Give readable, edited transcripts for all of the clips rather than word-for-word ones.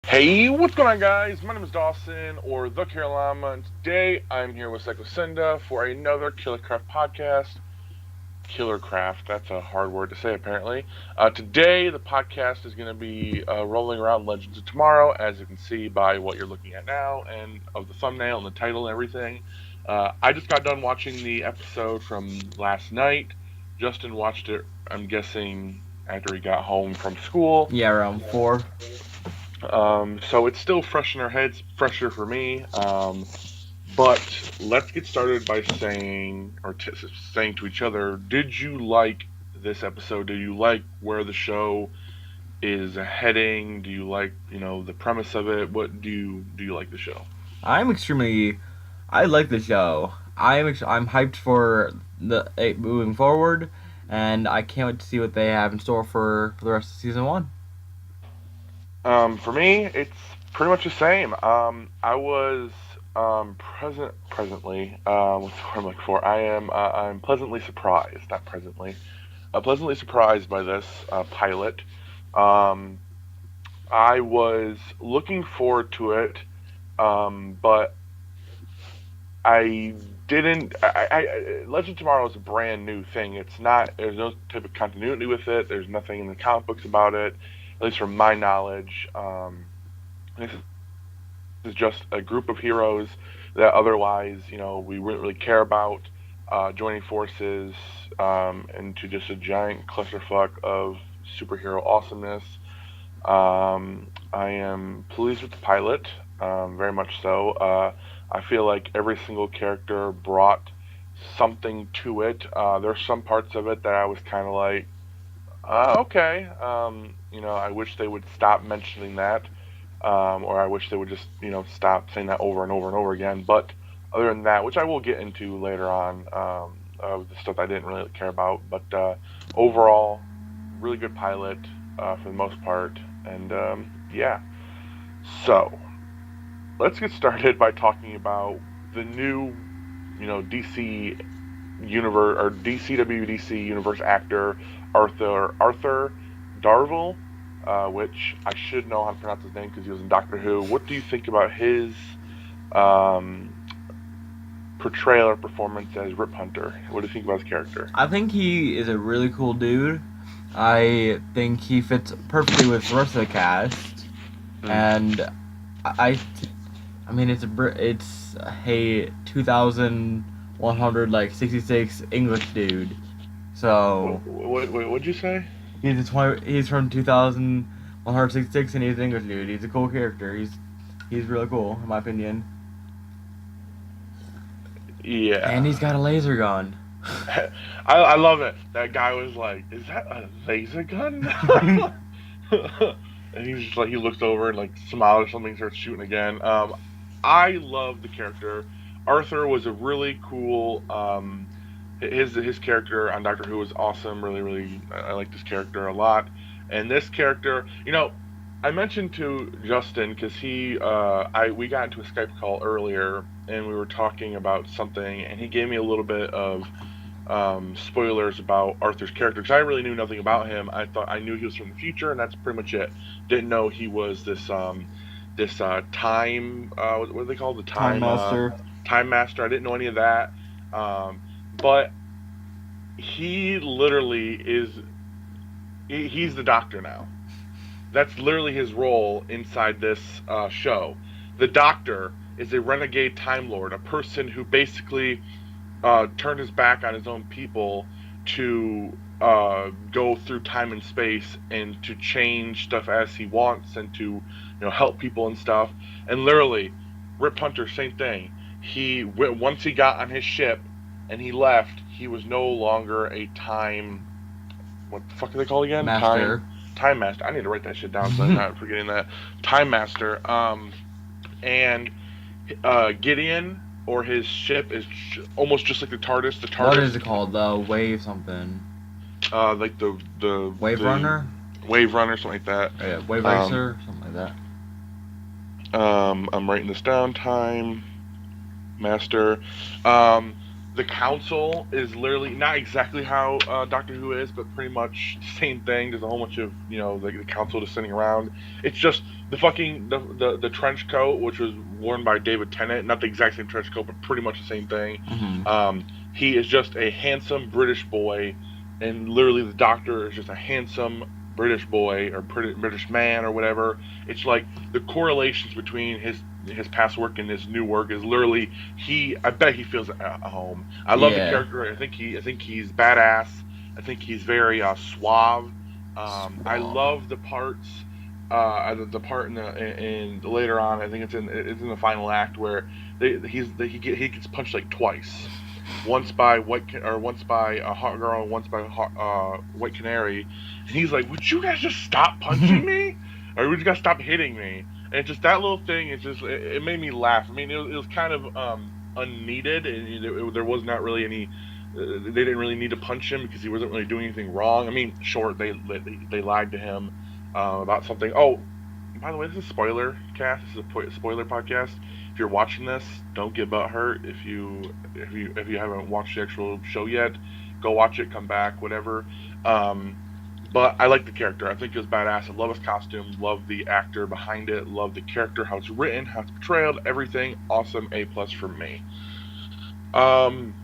Hey, what's going on, guys? My name is Dawson, or The Carolina, and today I'm here with Psycho Cinda for another KillerKraft podcast. KillerKraft, that's a hard word to say, apparently. Today, the podcast is going to be rolling around Legends of Tomorrow, as you can see by what you're looking at now, and of the thumbnail and the title and everything. I just got done watching the episode from last night. Justin watched it, I'm guessing, after he got home from school. Yeah, around 4. So it's still fresh in our heads, fresher for me. But let's get started by saying, saying to each other, did you like this episode? Do you like where the show is heading? Do you like, the premise of it? What do you like the show? I'm extremely. I like the show. I'm hyped for the it moving forward, and I can't wait to see what they have in store for the rest of season 1. For me, it's pretty much the same. I was presently. What's the word I'm looking for? I'm pleasantly surprised, not presently. Pleasantly surprised by this pilot. Um, I was looking forward to it, but I didn't. Legend of Tomorrow is a brand new thing. It's not. There's no type of continuity with it. There's nothing in the comic books about it, at least from my knowledge. This is just a group of heroes that otherwise, we wouldn't really care about, joining forces into just a giant clusterfuck of superhero awesomeness. I am pleased with the pilot, very much so. I feel like every single character brought something to it. There's some parts of it that I was kind of like, okay. I wish they would stop mentioning that, or I wish they would just, stop saying that over and over and over again. But other than that, which I will get into later on, of the stuff I didn't really care about. But overall, really good pilot for the most part. And yeah, so let's get started by talking about the new, DC universe or DCWDC universe actor Arthur Darvill, which I should know how to pronounce his name because he was in Doctor Who. What do you think about his um, portrayal or performance as Rip Hunter? What do you think about his character? I think he is a really cool dude. I think he fits perfectly with the rest of the cast, Mm. and I, I mean it's a 2,166 English dude. So What'd you say? he's from 2,166 and he's an English dude. He's a cool character. He's really cool in my opinion. And Yeah. he's got a laser gun. I love it. That guy was like, "Is that a laser gun?" And he's just like, he looks over and like smiles or something, starts shooting again. I love the character. Arthur was a really cool. His character on Doctor Who was awesome. Really, really, I liked his character a lot. And this character, I mentioned to Justin because we got into a Skype call earlier and we were talking about something, and he gave me a little bit of spoilers about Arthur's character because I really knew nothing about him. I thought I knew he was from the future, and that's pretty much it. Didn't know he was this time what do they call it? The Time Master. time master. I didn't know any of that. Um, but he literally is he's the Doctor now. That's literally his role inside this show. The Doctor is a renegade Time Lord, a person who basically turned his back on his own people to go through time and space and to change stuff as he wants and to help people and stuff. And literally, Rip Hunter, same thing. Once he got on his ship and he left, he was no longer a time. What the fuck are they called again? Master. Time Master. I need to write that shit down so I'm not forgetting that. Time Master. And Gideon or his ship is almost just like the TARDIS. The What TARDIS, is it called? The Wave something. like the Wave the Runner? Wave Runner, something like that. Yeah, Wave Um, Racer? Something like that. I'm writing this down. Time Master. Um, the council is literally not exactly how Doctor Who is, but pretty much the same thing. There's a whole bunch of the council just sitting around. It's just the fucking the trench coat, which was worn by David Tennant, not the exact same trench coat, but pretty much the same thing. Hmm. He is just a handsome British boy, and literally the Doctor is just a handsome British boy or British man or whatever. It's like the correlations between his past work and his new work is literally he. I bet he feels at home. I love the Yeah. character. I think he's badass. I think he's very suave. I Swab. love the parts. The part in later on, I think it's in the final act where he gets punched like twice, once by once by a hot girl, and once by white canary, and he's like, "Would you guys just stop punching me, or would you guys stop hitting me?" And just that little thing, it made me laugh. I mean, it was kind of unneeded, and there was not really any. They didn't really need to punch him because he wasn't really doing anything wrong. I mean, sure, they lied to him about something. Oh, by the way, this is a spoiler cast. This is a spoiler podcast. If you're watching this, don't get butthurt. If you haven't watched the actual show yet, go watch it. Come back, whatever. Um, but I like the character. I think it was badass. I love his costume. Love the actor behind it. Love the character. How it's written. How it's portrayed. Everything. Awesome. A plus for me. Um,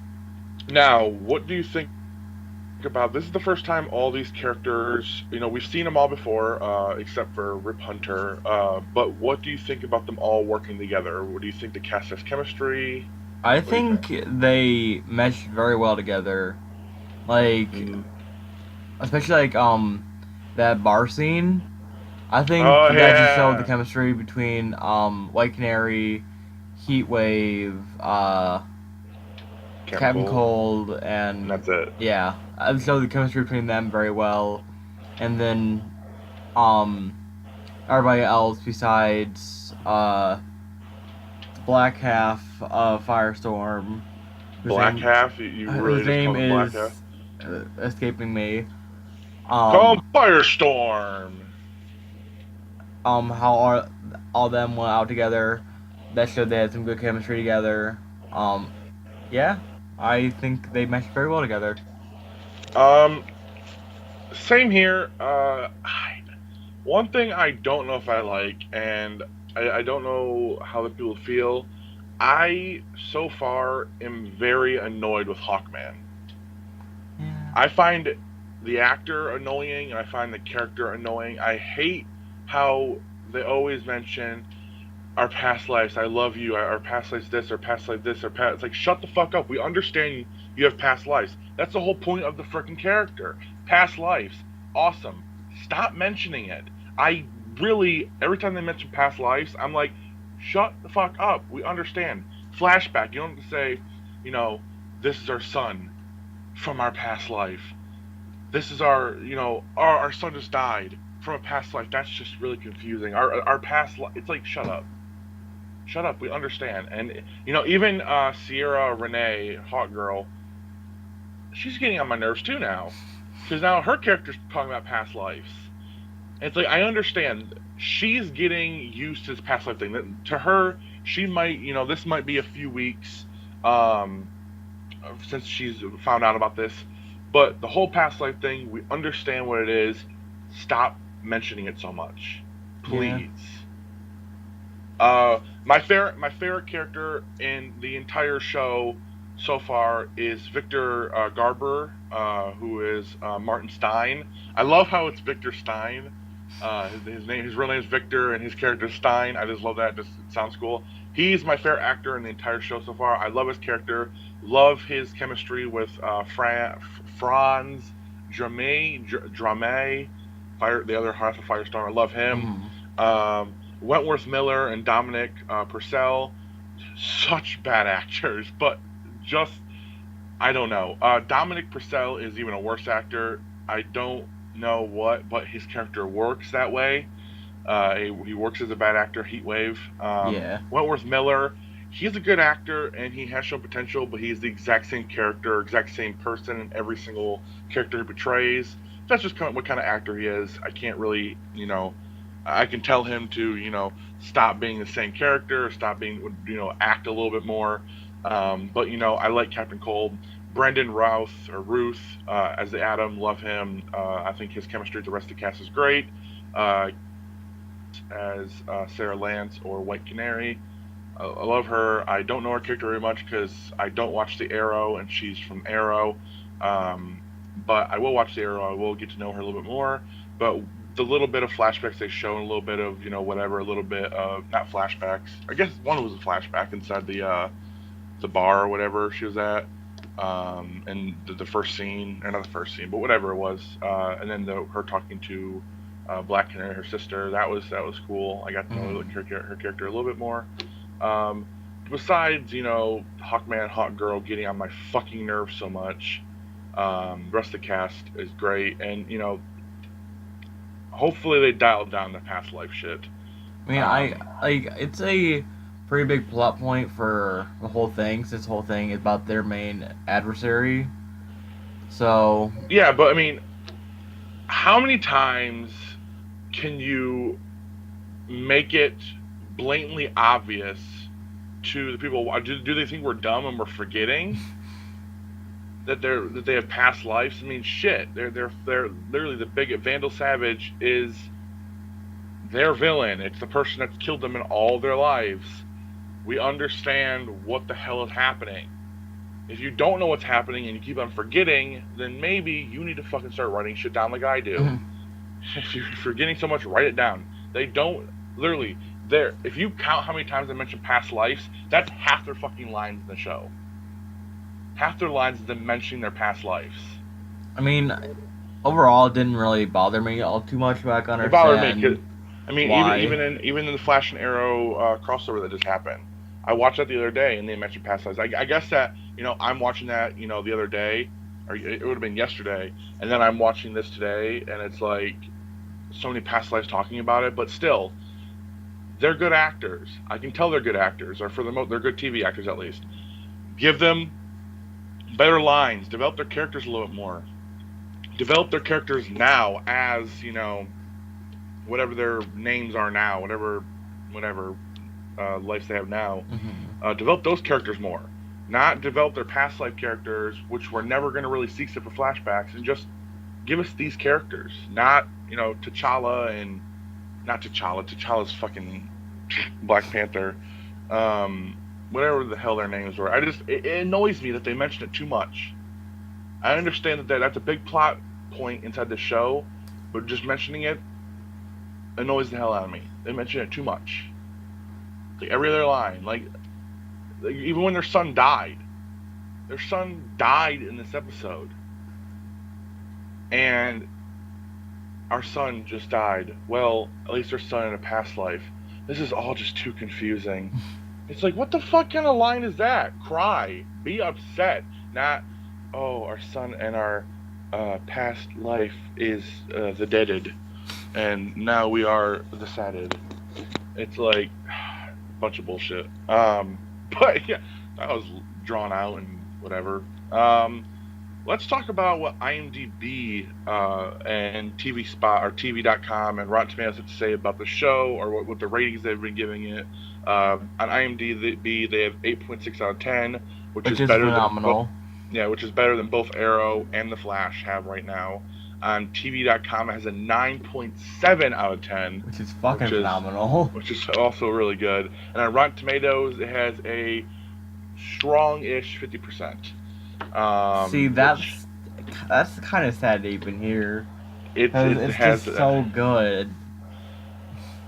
Now, what do you think about this? Is the first time all these characters, we've seen them all before, except for Rip Hunter. But what do you think about them all working together? What do you think the cast has chemistry? I What do you think? think they mesh very well together. Like, Mm. especially like that bar scene. I think Oh that just showed the yeah, chemistry between White Canary, Heatwave, Captain Captain Cold, Cold, and and that's it. yeah, I showed the chemistry between them very well. And then um everybody else besides the black half of Firestorm, whose Black name Half, you really whose just name call him Black Half? is escaping me. Call him Um, Firestorm. how all them went out together. That showed they had some good chemistry together. Yeah, I think they meshed very well together. Um, Same here. One thing I don't know if I like, and I don't know how the people feel. I so far am very annoyed with Hawkman. Yeah. I find the actor annoying, and I find the character annoying. I hate how they always mention our past lives. I love you. Our past lives this, or past life this, or past. It's like shut the fuck up. We understand you have past lives. That's the whole point of the freaking character. Past lives, awesome. Stop mentioning it. I really every time they mention past lives, I'm like, shut the fuck up. We understand. Flashback. You don't have to say, you know, this is our son from our past life. This is our son just died from a past life. That's just really confusing. Our past life. It's like shut up, shut up. We understand. And even Sierra Renee, hot girl, she's getting on my nerves too now, because now her character's talking about past lives. And it's like I understand she's getting used to this past life thing. To her, she might, this might be a few weeks um, since she's found out about this. But the whole past life thing, we understand what it is. Stop mentioning it so much, Yeah. please. My favorite character in the entire show so far is Victor Garber, who is Martin Stein. I love how it's Victor Stein. His real name is Victor, and his character is Stein. I just love that. It sounds cool. He's my favorite actor in the entire show so far. I love his character. Love his chemistry with Franz Drame, the other half of Firestorm. I love him. Hmm. Wentworth Miller and Dominic Purcell, such bad actors, but just I don't know. Dominic Purcell is even a worse actor. I don't know what, but his character works that way. He works as a bad actor. Heatwave. Yeah. Wentworth Miller. He's a good actor and he has shown potential, but he's the exact same character, exact same person in every single character he portrays. That's just what kind of actor he is. I can't really, I can tell him to, stop being the same character, stop being, act a little bit more. But I like Captain Cold. Brendan Routh or Ruth as the Atom, love him. I think his chemistry with the rest of the cast is great. Uh, as Sarah Lance or White Canary, I love her. I don't know her character very much because I don't watch the Arrow, and she's from Arrow. Um, but I will watch the Arrow. I will get to know her a little bit more. But the little bit of flashbacks they show, and a little bit of whatever, a little bit of not flashbacks. I guess one was a flashback inside the bar or whatever she was at. And the first scene, or not the first scene, but whatever it was, and then her talking to Black Canary, her sister, that was cool. I got to know Mm-hmm. her character a little bit more. Um, Besides, Hawkman, Hawkgirl getting on my fucking nerves so much, the rest of the cast is great, and hopefully they dialed down the past life shit. I mean, I Um, like it's a pretty big plot point for the whole thing. Since this whole thing is about their main adversary. So, yeah, but I mean, how many times can you make it blatantly obvious to the people? Do they think we're dumb and we're forgetting that they have past lives? I mean, shit. They're literally the big Vandal Savage is their villain. It's the person that's killed them in all their lives. We understand what the hell is happening. If you don't know what's happening and you keep on forgetting, then maybe you need to fucking start writing shit down like I do. If you're forgetting so much, write it down. They don't literally there. If you count how many times they mention past lives, that's half their fucking lines in the show. Half their lines is them mentioning their past lives. I mean, overall, it didn't really bother me all too much, but I can It bothered me because understand I mean, why. even in the Flash and Arrow crossover that just happened, I watched that the other day, and they mentioned past lives. I guess that I'm watching that the other day, or it would have been yesterday, and then I'm watching this today, and it's like so many past lives talking about it, but still, they're good actors. I can tell they're good actors, or for the most, they're good TV actors at least. Give them better lines, develop their characters a little bit more, develop their characters now as whatever their names are now, whatever lives they have now. Hmm. Develop those characters more, not develop their past life characters, which we're never going to really see except for flashbacks, and just give us these characters, not T'Challa and not T'Challa. T'Challa's fucking Black Panther. Whatever the hell their names were. It annoys me that they mention it too much. I understand that's a big plot point inside the show, but just mentioning it annoys the hell out of me. They mention it too much. Like every other line, like even when their son died in this episode, and our son just died. Well, at least their son in a past life. This is all just too confusing. It's like, what the fuck kind of line is that? Cry, be upset, not, oh, our son and our past life is the deaded, and now we are the sadded. It's like a bunch of bullshit. But yeah, that was drawn out and whatever. Let's talk about what IMDb and TV Spot or TV.com and Rotten Tomatoes have to say about the show, or what the ratings they've been giving it. On IMDb, they have 8.6 out of 10, which Which is is better than phenomenal. which is better than both Arrow and The Flash have right now. On TV.com, it has a 9.7 out of 10, Which is which fucking is phenomenal. also really good. And on Rotten Tomatoes, it has a strong-ish 50%. See, Which that's kind of sad to even hear, because it it's has just so good.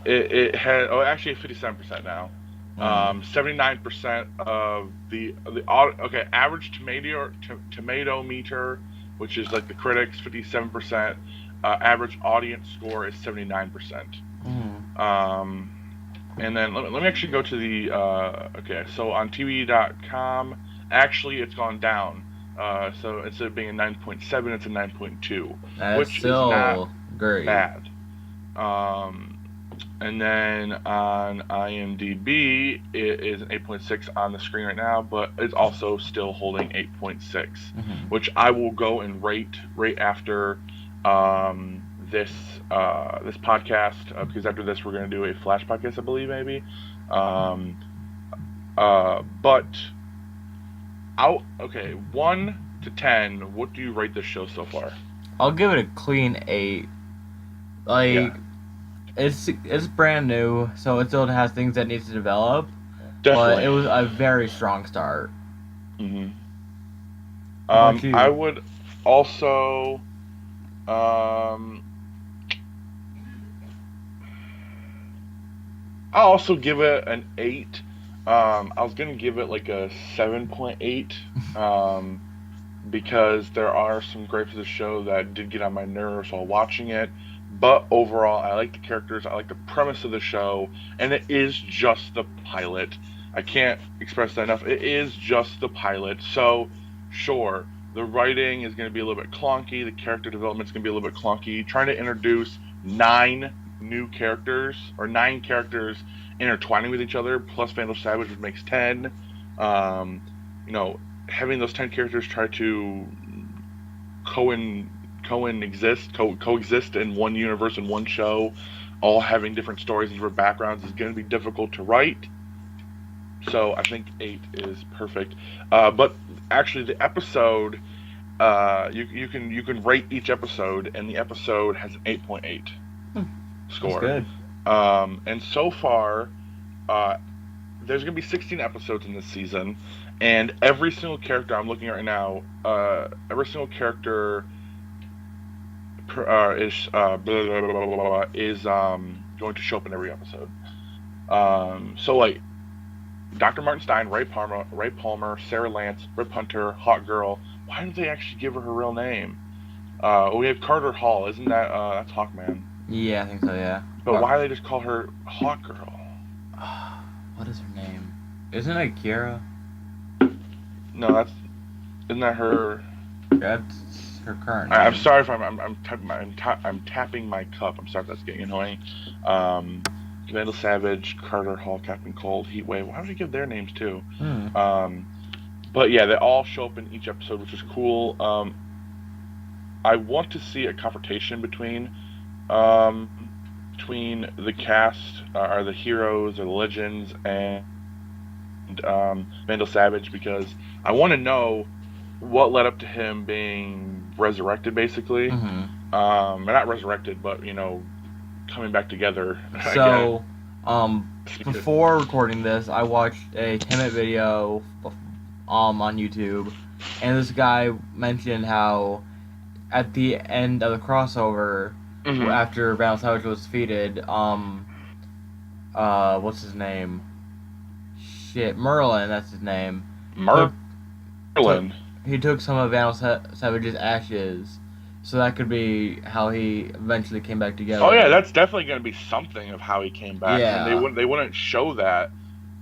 it has actually 57% now. Mm. 79% of okay, average tomato meter, which is like the critics, 57%. Average audience score is 79%. Mm. Um, and then let me actually go to the okay. So on TV.com, actually it's gone down. So instead of being a 9.7, it's a 9.2, That is which is not still great. bad. Um, and then on IMDb, it is an 8.6 on the screen right now, but it's also still holding 8.6, Hmm. which I will go and rate right after this this podcast, because after this we're going to do a flash podcast, I believe maybe. Um, but out. Okay, 1 to 10. What do you rate this show so far? I'll give it a clean 8. Yeah, Like it's brand new, so it still has things that needs to develop, but it definitely. was a very strong start. hmm How about I you? would also. Um, I'll also give it an 8. I was gonna give it like a 7.8. Um, because there are some gripes of the show that did get on my nerves while watching it. But overall, I like the characters, I like the premise of the show, and it is just the pilot. I can't express that enough. It is just the pilot. So, sure, the writing is going to be a little bit clunky, the character development is going to be a little bit clunky. Trying to introduce 9 new characters, or 9 characters intertwining with each other, plus Vandal Savage, which makes 10. Um, you know, having those 10 characters try to co coexist in one universe in one show, all having different stories and different backgrounds is going to be difficult to write. So I think 8 is perfect. But actually, the episode, you can rate each episode, and the episode has an 8.8 That's score. good. And so far, uh, there's going to be 16 episodes in this season, and every single character I'm looking at right now, every single character is is going to show up in every episode. So like Dr. Martin Stein, Ray Palmer, Sarah Lance, Rip Hunter, Hot Girl. Why didn't they actually give her her real name? We have Carter Hall, isn't that that's Hawkman? Yeah, I think so. Yeah. But What? why do they just call her Hawk Girl? What is her name? Isn't it Kira? No, that's isn't that her? That's her current I'm name. sorry if I'm tapping my cup. I'm sorry if that's getting annoying. Um, Vandal Savage, Carter Hall, Captain Cold, Heatwave. Why would you give their names too? Hmm. Um, but yeah, they all show up in each episode, which is cool. I want to see a confrontation um, between the cast, or the heroes, or the legends, and Vandal Savage, because I want to know what led up to him being resurrected, basically. Mm-hmm. Not resurrected, but coming back together again. So, Because before recording this, I watched a 10-minute video on YouTube, and this guy mentioned how at the end of the crossover, hmm after Vandal Savage was defeated, what's his name? Shit, Merlin, that's his name. Took took Merlin. he took some of Savage's ashes, so that could be how he eventually came back Oh yeah, together. that's definitely going to be something of how he came back. I mean, they Yeah, wouldn't show that,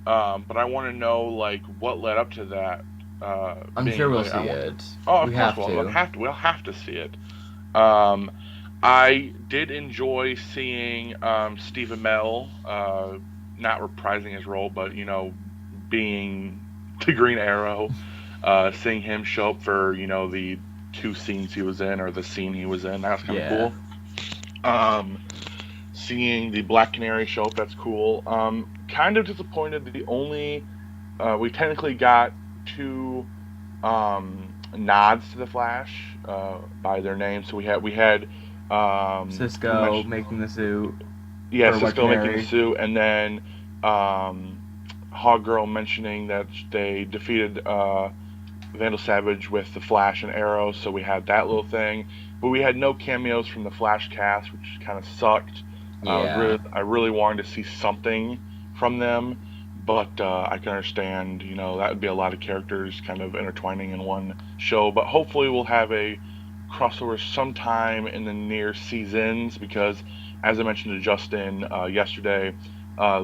but I want to know like what led up to that. I'm sure Being we'll like, see it. oh, of We course have to. we'll have to see it. Um, I did enjoy seeing Stephen Amell, not reprising his role, but being the Green Arrow. Seeing him show up for the 2 scenes he was in, or the scene he was in, that was kind of Yeah. cool. Um, Seeing the Black Canary show up, that's cool. Kind of disappointed. The only We technically got 2 nods to the Flash by their name. So we had who Cisco mentioned, making the suit yeah, for White Cisco making the Canary. suit, and then um, Hog Girl mentioning that they defeated Vandal Savage with the Flash and Arrow. So we had that little thing, but we had no cameos from the Flash cast, which kind of sucked. Yeah. I really wanted to see something from them, but I can understand, that would be a lot of characters kind of intertwining in one show. But hopefully, we'll have a crossover sometime in the near seasons, because, as I mentioned to Justin yesterday,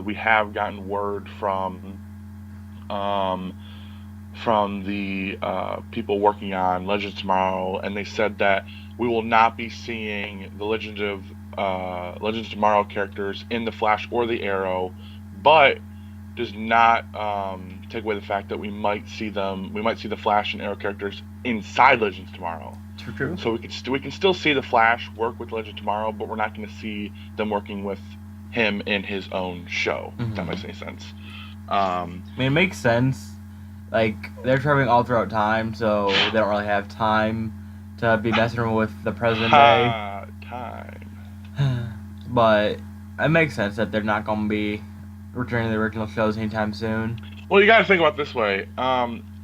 we have gotten word um, from the people working on Legends Tomorrow, and they said that we will not be seeing the Legends Tomorrow characters in the Flash or the Arrow, but does not take away the fact that we might see them. We might see the Flash and Arrow characters inside Legends Tomorrow. True. True. So we can still see the Flash work with Legend Tomorrow, but we're not going to see them working with him in his own show. If that Mm-hmm. makes any sense. Um, I mean, it makes sense. like they're traveling all throughout time, so they don't really have time to be messing with the present day. Ha! Time. But it makes sense that they're not going to be returning to the original shows anytime soon. Well, you got to think about it this way.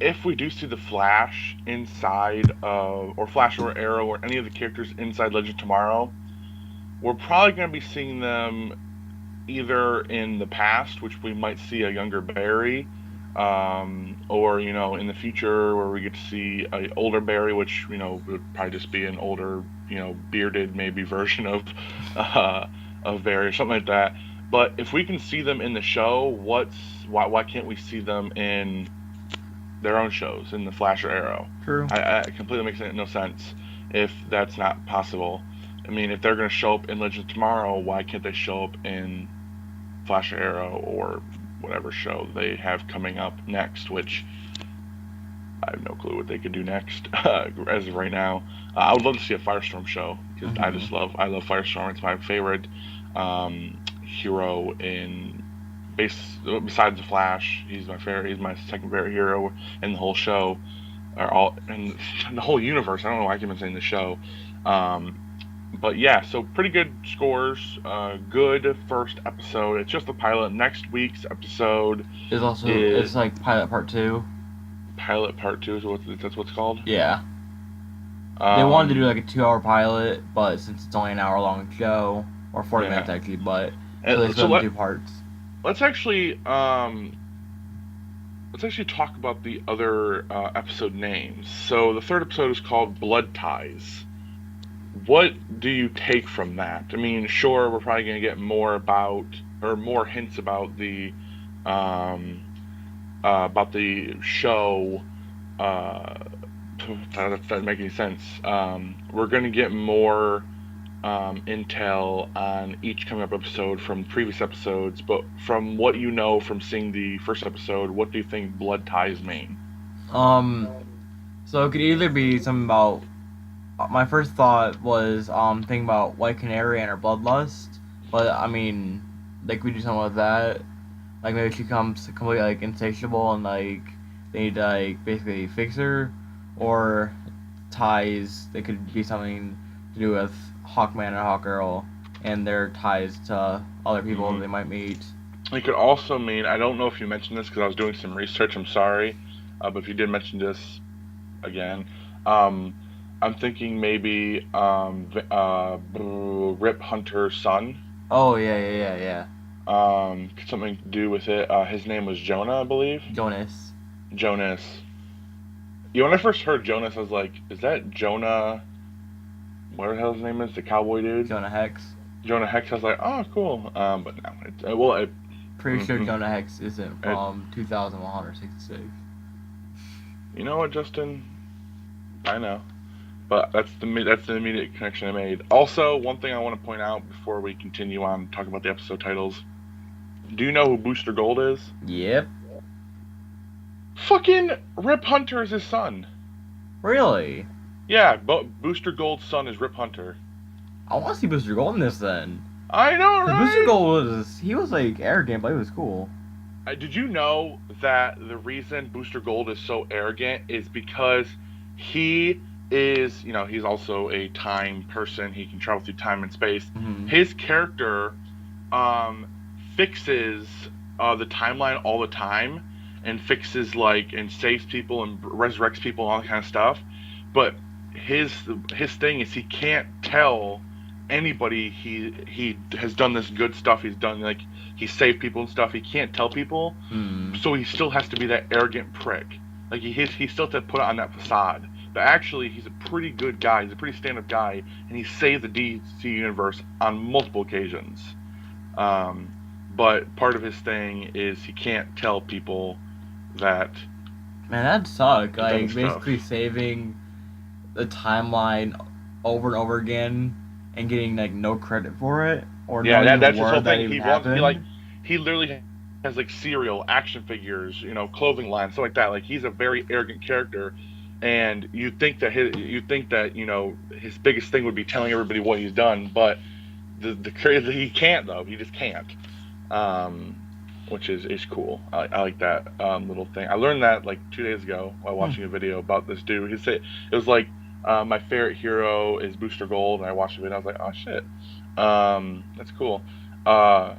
If we do see the Flash inside of, or Flash or Arrow or any of the characters inside Legend Tomorrow, we're probably going to be seeing them either in the past, which we might see a younger Barry, or in the future where we get to see a older Barry, which would probably just be an older, bearded maybe version uh, of Barry or something like that. But if we can see them in the show, why can't we see them in their own shows in the Flash or Arrow? True. I completely makes no sense if that's not possible. I mean, if they're going to show up in Legends Tomorrow, why can't they show up in Flash or Arrow or whatever show they have coming up next? Which I have no clue what they could do next as of right now. I would love to see a Firestorm show because Mm-hmm. I love Firestorm. It's my favorite hero in base besides the Flash. He's my favorite. He's my second favorite hero in the whole show, or all in the whole universe. I don't know why I keep on saying the show. Um, but yeah, so pretty good scores. Good first episode. It's just the pilot. Next week's episode It's is like pilot part two. pilot part two. Is what that's what's called. Yeah. They wanted to do Um, like a 2 hour pilot, but since it's only an hour long show, or 40 minutes yeah. actually, but so they And so split it into two parts. let's actually let's actually talk about the other episode names. So the third episode is called Blood Ties. What do you take from that? I mean, sure, we're probably going to get more about or more hints um, about the show. Uh, that doesn't make any sense. We're going to get more intel on each coming up episode from previous episodes, but from what you know from seeing the first episode, what do you think blood ties mean? Um, so it could either be something about. My first thought was thinking about White Canary and her bloodlust, but I mean, like we do something with that. Like maybe she comes completely like insatiable and like they need to like basically fix her, or ties. They could be something to do with Hawkman and Hawkgirl and their ties to other people that Mm-hmm. they might meet. It could also mean I don't know if you mentioned this because I was doing some research. I'm sorry, but if you did mention this again, um, I'm thinking maybe Rip Hunter's son. Oh yeah. Something to do with it. His name was Jonah, I believe. Jonas, Jonas. Yeah, when I first heard Jonas, I was like, "Is that Jonah? Whatever the hell his name is, the cowboy dude, Jonah Hex. Jonah Hex." I was like, "Oh, cool." But no, Pretty sure mm-hmm, Jonah Hex isn't it. from 2166. You know what, Justin? I know, but that's the immediate connection I made. Also, one thing I want to point out before we continue on talking about the episode titles. Do you know who Booster Gold is? Yep. Fucking Rip Hunter is his son. Really? Yeah, but Booster Gold's son is Rip Hunter. I want to see Booster Gold in this then. I know, Cause Booster right? Gold he was like arrogant, but he was cool. Did you know that the reason Booster Gold is so arrogant is because he he's also a time person. He can travel through time and space. Hmm. His character um, fixes the timeline all the time and fixes and saves people and resurrects people and all that kind of stuff. But his his thing is he can't tell anybody he has done this good stuff. He's done he saved people and stuff. He can't tell people, Hmm. so he still has to be that arrogant prick. He still has to put on that facade. But actually, he's a pretty good guy. He's a pretty stand-up guy, and he saved the DC universe on multiple occasions. Um, but part of his thing is he can't tell people that Man, that'd suck. he's done Like stuff. basically saving the timeline over and over again and getting like no credit for it or Yeah, knowing the that's his whole word that thing. even He happened. he literally has cereal, action figures, clothing lines, stuff like that. Like he's a very arrogant character, and you think that his biggest thing would be telling everybody what he's done, but the crazy he can't though. He just can't. Um, which is cool. I like that little thing. I learned that like 2 days ago while Hmm. watching a video about this dude. He said it was like my favorite hero is Booster Gold, and I watched the video. I was like, oh shit, that's cool. Uh,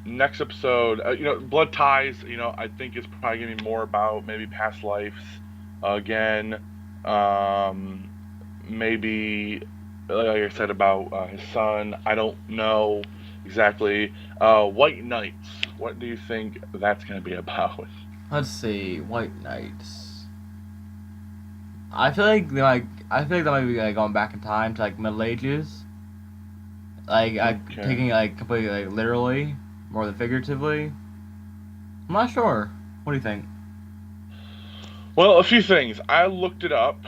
Next episode, Blood Ties. I think it's probably gonna be more about maybe past lives again. Um, Maybe like I said about his son. I don't know exactly. White Knights. What do you think that's going to be about? Let's see, White Knights. I feel like they might be like going back in time to like Middle Ages, like Okay. taking it like completely like literally more than figuratively. I'm not sure. What do you think? Well, a few things. I looked it up,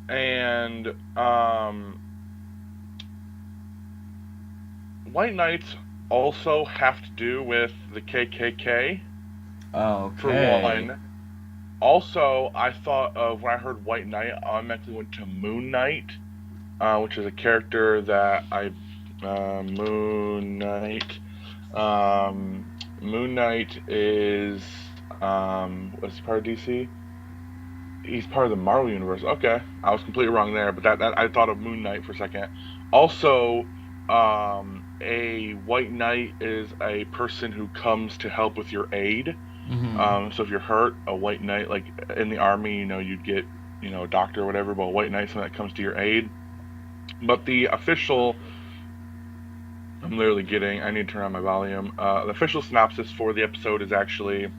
and White Knights also have to do with the KKK for Okay. one. Also, I thought of when I heard White Knight, I automatically went to Moon Knight, which is a character that I Moon Knight. Moon Knight is was he part of DC? He's part of the Marvel universe. Okay, I was completely wrong there, but that I thought of Moon Knight for a second. Also, a White Knight is a person who comes to help with your aid. Mm-hmm. So if you're hurt, a White Knight, like in the army, you'd get a doctor or whatever, but a White Knight's someone that comes to your aid. But the official I'm literally getting. I need to turn on my volume. The official synopsis for the episode is actually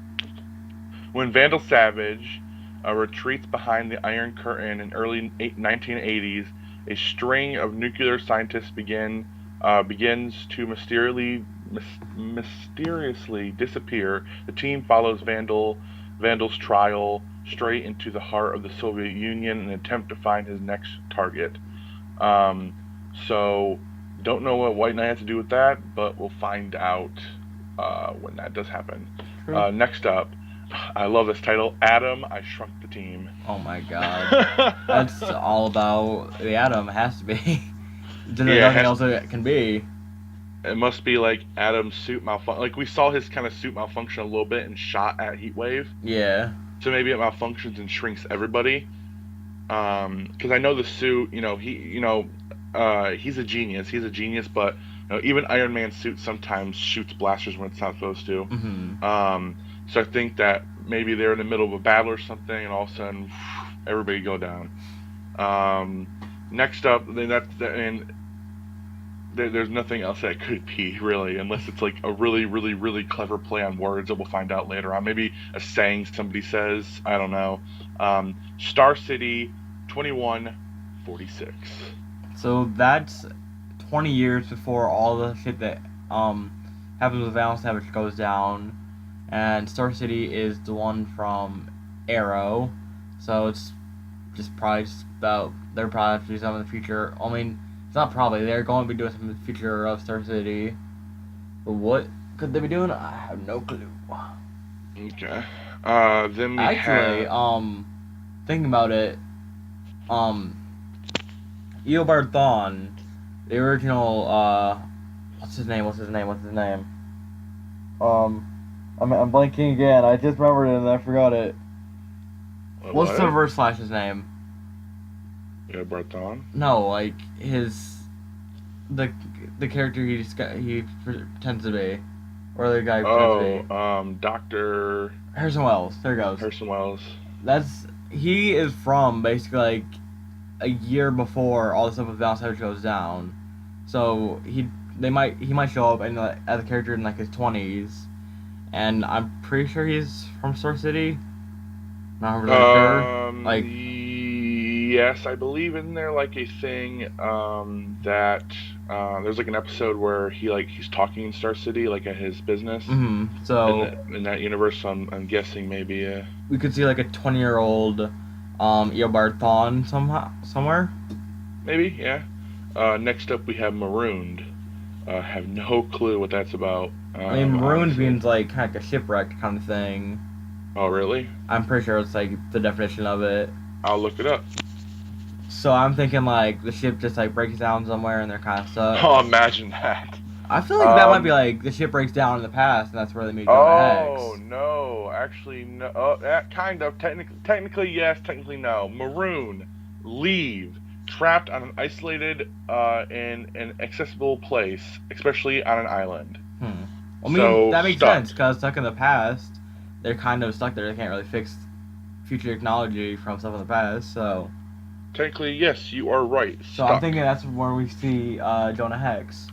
when Vandal Savage retreats behind the Iron Curtain in early 1980s, a string of nuclear scientists begins to mysteriously disappear. The team follows Vandal's trial straight into the heart of the Soviet Union in an attempt to find his next target. Um, so don't know what White Knight has to do with that, but we'll find out when that does happen. True. Next up, I love this title. Adam, I Shrunk the Team. Oh my God. That's all about the atom. It has to be. There's Yeah, nothing else it can be. it must be like Adam's suit malfunction. Like we saw his kind of suit malfunction a little bit and shot at Heatwave. Yeah. So maybe it malfunctions and shrinks everybody. Because I know the suit. He's a genius. He's a genius, but even Iron Man's suit sometimes shoots blasters when it's not supposed to. Mm-hmm. So I think that maybe they're in the middle of a battle or something, and all of a sudden, everybody go down. Um, Next up, then and there's nothing else that could be really, unless it's like a really, really, really clever play on words that we'll find out later on. Maybe a saying somebody says. I don't know. Star City 2146. So that's 20 years before all the shit that happens with Val Savage goes down, and Star City is the one from Arrow, so it's just probably just about they're probably have to do something in the future. I mean, it's not probably they're going to be doing something in the future of Star City, but what could they be doing? I have no clue. Okay. Then we Actually, have. thinking about it, um, Eobard Thawne, the original, what's his name? What's his name? What's his name? Um, I'm blanking again. I just remembered it and I forgot it. What's the What? reverse Flash's name? Yeah, Barthon. No, like his the the character he pretends to be, or the guy he pretends to Oh, be. Doctor Harrison Wells. There he goes. Harrison Wells. That's he is from basically like a year before all the stuff with Val Savage goes down. So he might show up and as a character in like his 20s, and I'm pretty sure he's from Star City. Not really sure. Like, Yes, I believe in there like a thing that there's like an episode where he's talking in Star City like at his business so in that universe. So I'm guessing maybe we could see like a 20-year-old Eobard Thawne somehow somewhere. maybe yeah. Next up we have Marooned. Have no clue what that's about. I mean, marooned Honestly. means like kind of like a shipwreck kind of thing. Oh really? I'm pretty sure it's like the definition of it. I'll look it up. So I'm thinking like the ship just like breaks down somewhere and they're kind of stuck. Oh, imagine that. I feel like that might be Um, like the ship breaks down in the past, and that's where they meet Jonah oh Hex. no, actually no. Kind of. Technically yes. Technically no. Maroon, leave, trapped on an isolated, in an accessible place, especially on an island. Hmm. Well, I mean, So that makes stuck. sense because stuck in the past, they're kind of stuck there. They can't really fix future technology from stuff in the past. Technically yes, you are right. So I'm Stuck. thinking that's where we see Jonah Hex.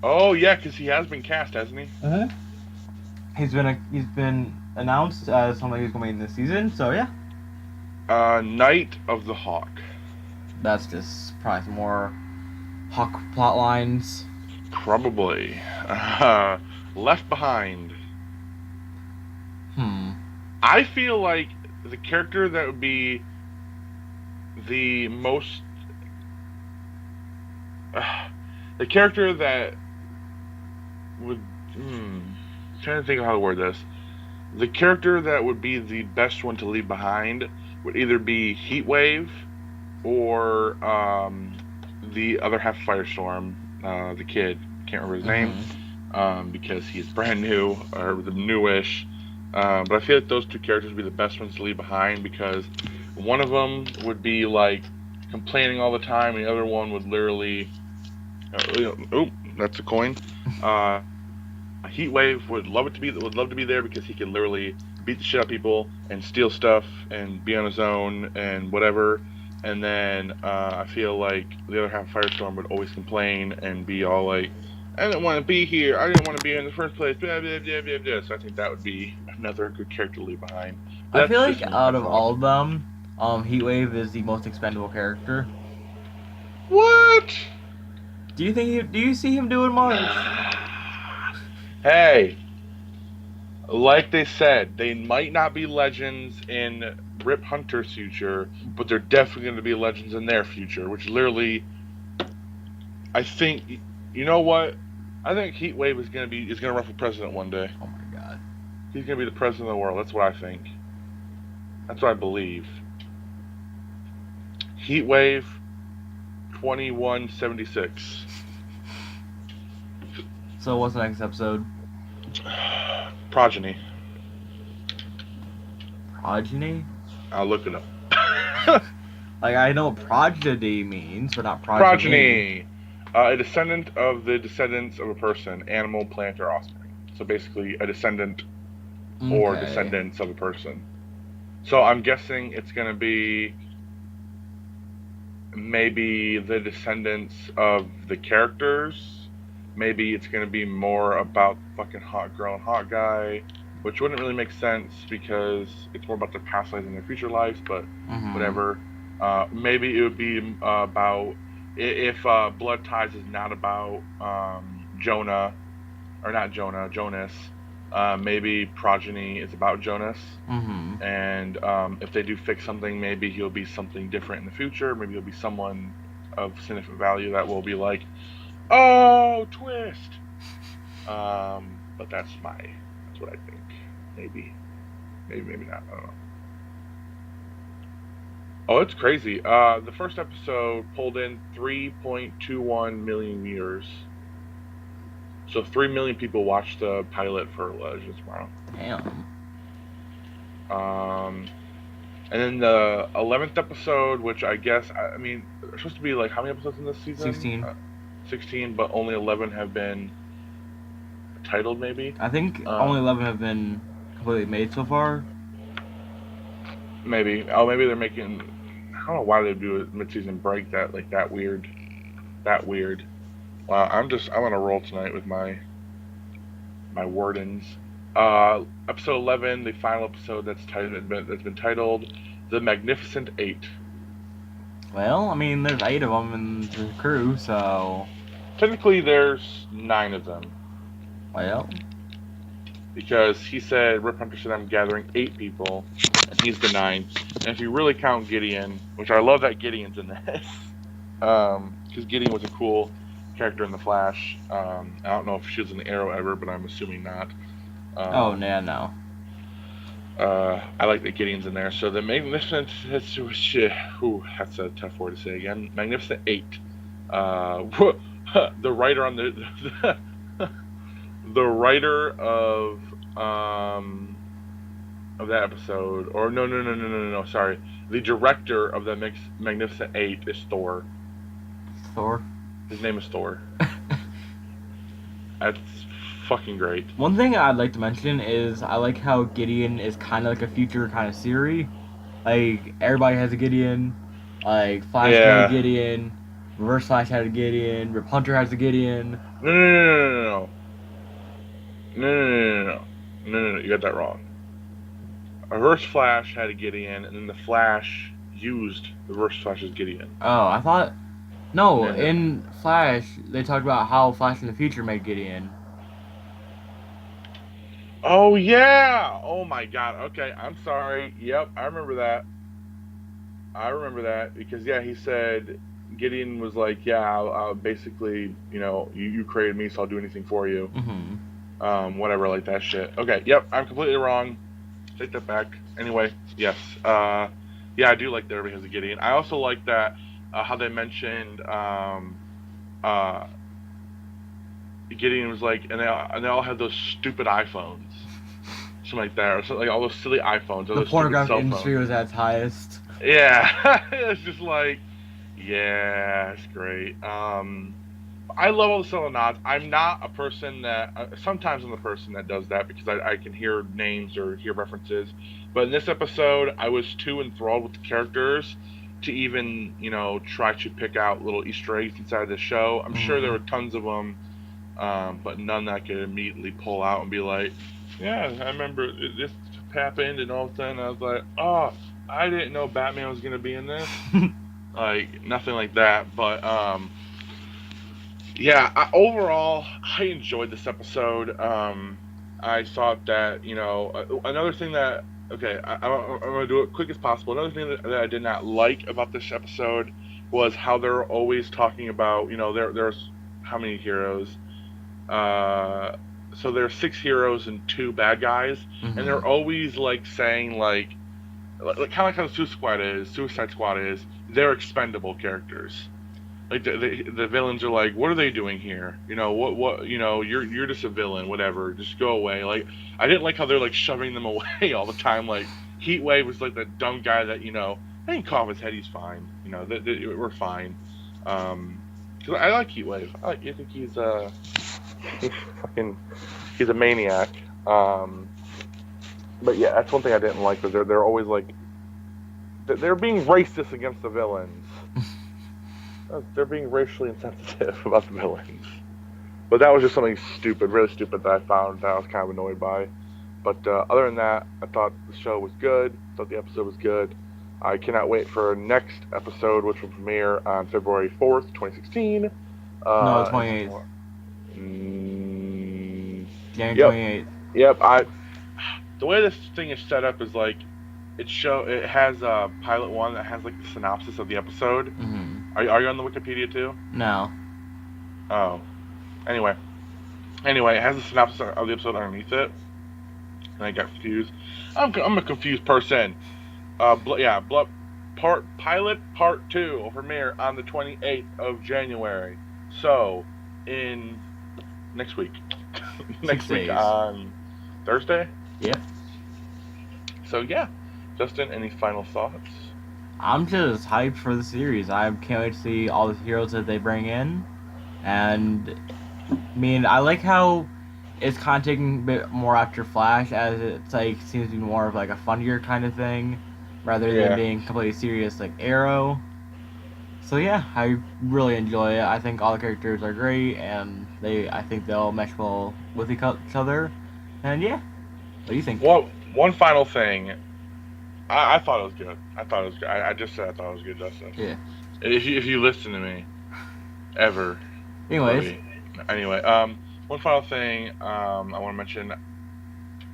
Oh yeah, because he has been cast, hasn't he? Uh-huh. He's been announced as something who's going to be in this season. So yeah, Knight of the Hawk. that's just probably some more Hawk plot lines. Probably. Uh, Left Behind. Hmm. I feel like the character that would be the most, uh, the character that would, trying to think of how to word this. The character that would be the best one to leave behind would either be Heatwave or the other half of Firestorm, the kid. Can't remember his name, Mm-hmm. because he's brand new or the newish. But I feel like those two characters would be the best ones to leave behind because one of them would be like complaining all the time, and the other one would literally, oh, that's a coin. Uh, Heatwave would love to be there because he could literally beat the shit out of people and steal stuff and be on his own and whatever. And then I feel like the other half of Firestorm would always complain and be all like, "I didn't want to be here. I didn't want to be here in the first place." Blah, blah, blah, blah, blah. So I think that would be another good character to leave behind. I But feel that's like just me, my out of thought. all of them, Heatwave is the most expendable character. What? Do you see him doing much? Hey, like they said, they might not be legends in Rip Hunter's future, but they're definitely going to be legends in their future. Which literally, I think, you know what? I think Heatwave is going to run for president one day. Oh my god. He's going to be the president of the world. That's what I think. That's what I believe. Heatwave 2176. So what's the next episode? Progeny. Progeny? I'll look it up. Like I know what progeny means, but not progeny. Progeny. A descendant of the descendants of a person, animal, plant, or offspring. So basically, a descendant or Okay. descendants of a person. So I'm guessing it's going to be maybe the descendants of the characters. Maybe it's going to be more about fucking hot girl and hot guy, which wouldn't really make sense because it's more about their past lives and their future lives, but Mm-hmm. whatever. Maybe it would be about if Blood Ties is not about Jonah, or not Jonah, Jonas. Maybe Progeny is about Jonas. Mm-hmm. And if they do fix something, maybe he'll be something different in the future. Maybe he'll be someone of significant value that will be like, oh, twist. But that's what I think. Maybe, maybe not. I don't know. Oh, it's crazy. The first episode pulled in 3.21 million viewers. So 3 million people watched the pilot for Legends tomorrow. Damn. Um, and then the 11th episode, which I guess, I mean, there's supposed to be like how many episodes in this season? 16. 16, but only 11 have been titled, maybe. I think only Um, 11 have been completely made so far. Maybe. Oh, maybe they're making. I don't know why they do a mid-season break that like that weird. That weird. Wow, I'm on a roll tonight with my wordings. Episode 11, the final episode that's been titled "The Magnificent Eight." Well, I mean, there's 8 of them in the crew, so Technically, there's 9 of them well. because he said Rip Hunter said I'm gathering 8 people, and he's the 9. And if you really count Gideon, which I love that Gideon's in this, because Gideon was a cool character in the Flash. I don't know if she was in the Arrow ever, but I'm assuming not. Oh, Um, yeah, no. I like that Gideon's in there. So the Magnificent, ooh, that's a tough word to say again. Magnificent Eight. the writer on the writer of that episode, or no, sorry, the director of the Magnificent Eight is Thor. Thor. His name is Thor. That's fucking great. One thing I'd like to mention is I like how Gideon is kind of like a future kind of Siri. Like everybody has a Gideon. Like Flash can have a Yeah. Gideon. Reverse Flash had a Gideon. Rip Hunter has a Gideon. No. No. You got that wrong. Reverse Flash had a Gideon, and then the Flash used Reverse Flash's Gideon. Oh, I thought no. No. In Flash, they talked about how Flash in the future made Gideon. Oh yeah! Oh my god. Okay, I'm sorry. Yep, I remember that. I remember that because yeah, he said Gideon was like, yeah, I'll basically, you created me, so I'll do anything for you. Mm-hmm. Whatever, like that shit. Okay, yep, I'm completely wrong. Take that back. Anyway, yes. Yeah, I do like that everybody has a Gideon. I also like that how they mentioned uh, Gideon was like, and they all have those stupid iPhones, something like that, or something, like all those silly iPhones, or The those stupid pornographic cell industry phones. was at its highest. Yeah, it's just like, yeah, it's great. I love all the subtle nods. I'm not a person that sometimes I'm the person that does that because I can hear names or hear references. But in this episode, I was too enthralled with the characters to even try to pick out little Easter eggs inside the show. I'm sure there Mm-hmm. were tons of them, but none that I could immediately pull out and be like, yeah, I remember this happened, and all of a sudden I was like, oh, I didn't know Batman was gonna be in this. Like nothing like that, but yeah, overall, I enjoyed this episode. I thought that another thing that okay, I'm gonna do it quick as possible. Another thing that I did not like about this episode was how they're always talking about there's how many heroes. Uh, so there's six heroes and two bad guys, and Mm-hmm. they're always like saying like kind of like how Suicide Squad is. They're expendable characters like the villains are like, what are they doing here? What you're just a villain, whatever. Just go away. Like I didn't like how they're like shoving them away all the time. Like Heatwave was like that dumb guy that he can cough his head, he's fine. We're fine. Cause I like Heatwave. I think he's fucking he's a maniac. Um, but yeah, that's one thing I didn't like. But they're always like they're being racist against the villains. They're being racially insensitive about the villains. But that was just something stupid, really stupid that I found that I was kind of annoyed by. But other than that, I thought the show was good. I thought the episode was good. I cannot wait for next episode, which will premiere on February 4th, 2016. No, And 28th. January yep, 28th. yep. The way this thing is set up is like it has pilot one that has like the synopsis of the episode. Mm-hmm. Are you on the Wikipedia too? No. Oh, anyway, it has a synopsis of the episode underneath it, and I got confused. I'm a confused person. Yeah, pilot part two will premiere on the 28th of January. So, in next week, Six next week days. on Thursday. Yep. So yeah, Justin, any final thoughts? I'm just hyped for the series. I can't wait to see all the heroes that they bring in. And I mean, I like how it's kind of taking a bit more after Flash, as it's like seems to be more of like a funnier kind of thing, rather than Yeah. being completely serious like Arrow. So yeah, I really enjoy it. I think all the characters are great, and I think they'll mesh well with each other. And yeah, what do you think? Well, one final thing. I thought it was good. I thought it was good. I just said I thought it was good, Justin. Yeah. If you listen to me ever, Anyways, buddy. Anyway, one final thing I want to mention.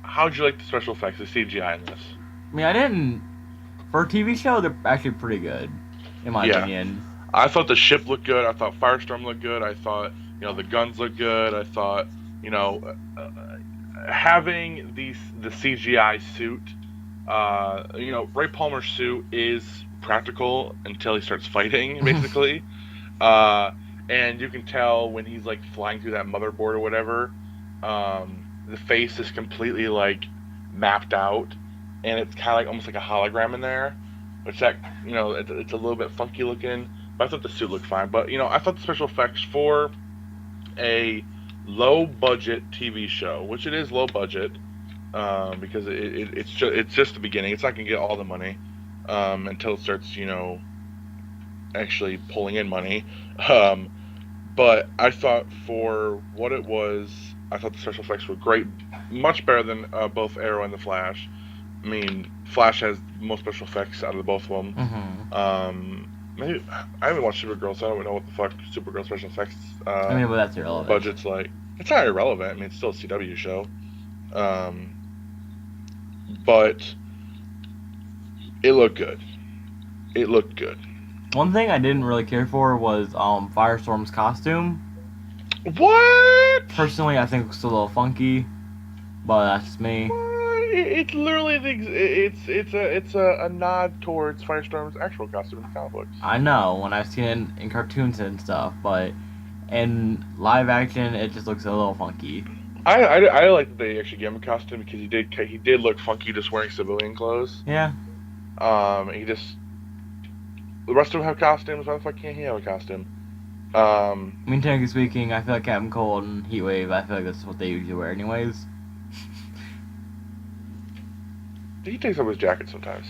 How'd you like the special effects, the CGI in this? I mean, I didn't for a TV show. They're actually pretty good, in my Yeah, opinion. I thought the ship looked good. I thought Firestorm looked good. I thought the guns looked good. I thought having the CGI suit. Ray Palmer's suit is practical until he starts fighting, basically. uh, and you can tell when he's like flying through that motherboard or whatever, the face is completely like mapped out, and it's kind of like almost like a hologram in there, which that it's a little bit funky looking. But I thought the suit looked fine. But I thought the special effects for a low budget TV show, which it is low budget, because it's just the beginning. It's not gonna get all the money until it starts, actually pulling in money. Um, but I thought for what it was, I thought the special effects were great, much better than both Arrow and the Flash. I mean, Flash has the most special effects out of the both of them. Mm-hmm. Maybe I haven't watched Supergirl, so I don't know what the fuck Supergirl special effects I mean, but that's irrelevant. budget's like. It's not irrelevant. I mean, it's still a CW show, um, but it looked good. It looked good. One thing I didn't really care for was Firestorm's costume. What? Personally, I think it looks a little funky, but that's just me. It's literally it's a nod towards Firestorm's actual costume in the comic books. I know when I've seen it in cartoons and stuff, but in live action, it just looks a little funky. I like that they actually gave him a costume because he did look funky just wearing civilian clothes. Yeah. He just the rest of them have costumes. Why the fuck can't he have a costume? I mean, technically speaking, I feel like Captain Cold and Heatwave, I feel like that's what they usually wear anyways. he takes off his jacket sometimes.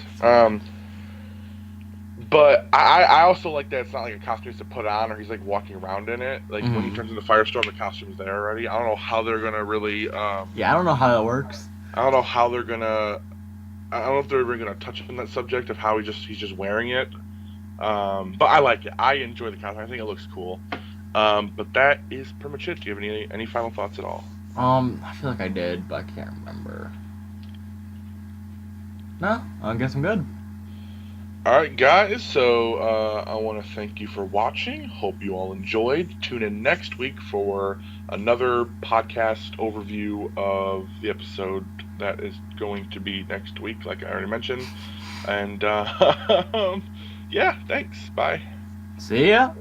But I also like that it's not like a costume he's to put on or he's like walking around in it. Like when he turns into Firestorm, the costume's there already. I don't know how they're gonna really. Yeah, I don't know how that works. I don't know how they're gonna. I don't know if they're even gonna touch on that subject of how he's just wearing it. But I like it. I enjoy the costume. I think it looks cool. But that is pretty much it. Do you have any final thoughts at all? I feel like I did, but I can't remember. No, I guess I'm good. All right, guys. So I want to thank you for watching. Hope you all enjoyed. Tune in next week for another podcast overview of the episode that is going to be next week, like I already mentioned. And yeah, thanks. Bye. See ya.